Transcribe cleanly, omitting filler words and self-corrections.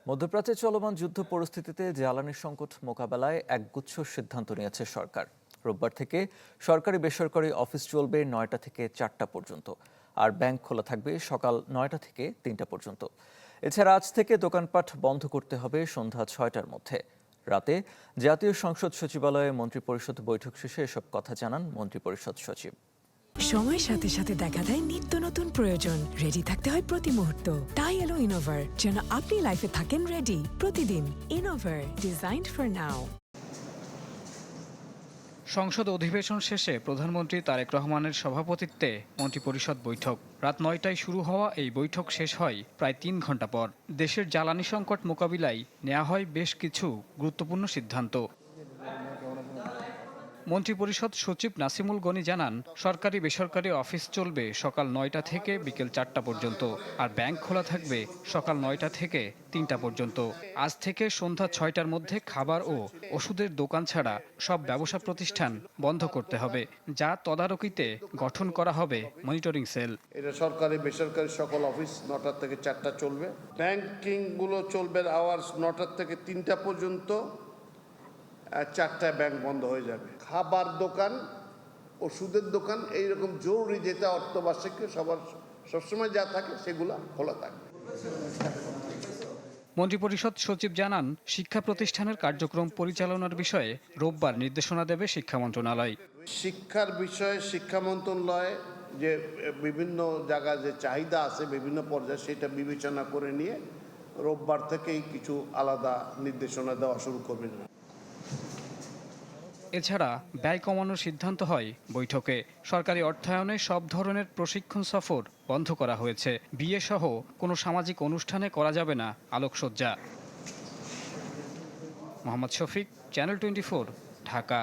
মধ্যপ্রাচ্যে চলমান যুদ্ধ পরিস্থিতিতে জ্বালানি সংকট মোকাবেলায় একগুচ্ছ সিদ্ধান্ত নিয়েছে সরকার। রোববার থেকে সরকারি বেসরকারি অফিস চলবে ৯টা থেকে ৪টা পর্যন্ত, আর ব্যাংক খোলা থাকবে সকাল ৯টা থেকে ৩টা পর্যন্ত। এছাড়া আজ থেকে দোকানপাট বন্ধ করতে হবে সন্ধ্যা ৬টার মধ্যে। রাতে জাতীয় সংসদ সচিবালয়ে মন্ত্রিপরিষদ বৈঠক শেষে এসব কথা জানান মন্ত্রিপরিষদ সচিব। সময়ের সাথে সাথে দেখা দেয় নিত্য নতুন প্রয়োজন। রেডি থাকতে হয় প্রতি মুহূর্ত। তাই এলো ইনোভার, যেন আপনি লাইফে থাকেন রেডি প্রতিদিন। Innova, designed for now. সংসদ অধিবেশন শেষে প্রধানমন্ত্রী তারেক রহমানের সভাপতিত্বে মন্ত্রিপরিষদ বৈঠক। রাত ৯টায় শুরু হওয়া এই বৈঠক শেষ হয় প্রায় ৩ ঘণ্টা পর। দেশের জ্বালানি সংকট মোকাবিলায় নেওয়া হয় বেশ কিছু গুরুত্বপূর্ণ সিদ্ধান্ত। মন্ত্রিপরিষদ সচিব নাসিমুল গনি জানান, সরকারি বেসরকারি অফিস চলবে সকাল ৯টা থেকে বিকেল ৪টা পর্যন্ত, আর ব্যাংক খোলা থাকবে সকাল ৯টা থেকে ৩টা পর্যন্ত। আজ থেকে সন্ধ্যা ৬টার মধ্যে খাবার ও ওষুধের দোকান ছাড়া সব ব্যবসা প্রতিষ্ঠান বন্ধ করতে হবে, যা তদারকিতে গঠন করা হবে মনিটরিং সেল। এটা সরকারি বেসরকারি সকল অফিস 9টা থেকে 4টা চলবে। ব্যাংকিং গুলো চলবে আওয়ার্স 9টা থেকে 3টা পর্যন্ত। 4টায় ব্যাংক বন্ধ হয়ে যাবে। খাবার দোকান, ওষুধের দোকান, এইরকম জরুরি যেটা অর্থবার্ষিকীয় সবার সবসময় যা থাকে সেগুলা খোলা থাকবে। মন্ত্রিপরিষদ সচিব জানান, শিক্ষা প্রতিষ্ঠানের কার্যক্রম পরিচালনার বিষয়ে রোববার নির্দেশনা দেবে শিক্ষা মন্ত্রণালয়। শিক্ষার বিষয়ে শিক্ষা মন্ত্রণালয় যে বিভিন্ন জায়গায় যে চাহিদা আছে বিভিন্ন পর্যায়ে সেটা বিবেচনা করে নিয়ে রোববার থেকেই কিছু আলাদা নির্দেশনা দেওয়া শুরু করবে। এছাড়া ব্যয় কমানোর সিদ্ধান্ত হয় বৈঠকে। সরকারি অর্থায়নে সব ধরনের প্রশিক্ষণ সফর বন্ধ করা হয়েছে। বিয়ে সহ কোনো সামাজিক অনুষ্ঠানে করা যাবে না আলোকসজ্জা। মোহাম্মদ শফিক, চ্যানেল 24, ঢাকা।